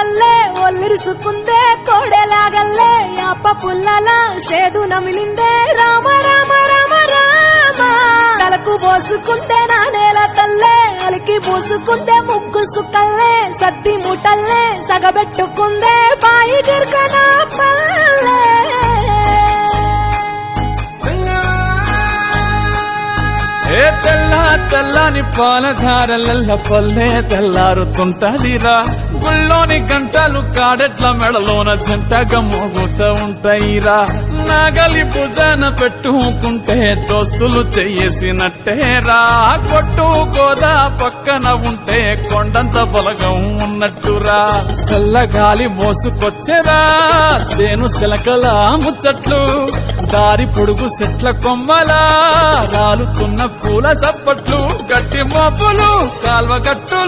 పుల్లలల్లే ఒల్లిరుసుకుందే కోడెలాగల్లే యాప పుల్లల షేదు నమిలిందే రామ రామ రామ రామ తలకు పోసుకుంటే నా నేల తల్లే అలికి పూసుకుందే ముగ్గు సుక్కల్లే సత్తి ముటల్లే సగబెట్టుకుందే బాయి గిర్కన పల్లె ఏ తెల్లని పాలధారలల్ల పల్లె తెల్లారుతుంటదిరా గుళ్ళోని గంటలు కాడెట్ల మెడలోన జంటగా మోగుతూ ఉంటాయిరా నాగలి భుజాన పెట్టుకుంటే దోస్తులు చెయ్యేసినట్టేరా కొట్టు గోదా పక్కన ఉంటే కొండంత బలగం ఉన్నట్టురా చల్లగాలి మోసుకొచ్చెరా సేను శిలకల ముచ్చట్లు దారి పొడుగు చెట్ల కొమ్మలా రాలుతున్న పూల సప్పట్లు గట్టి మోపులు కాల్వ గట్టు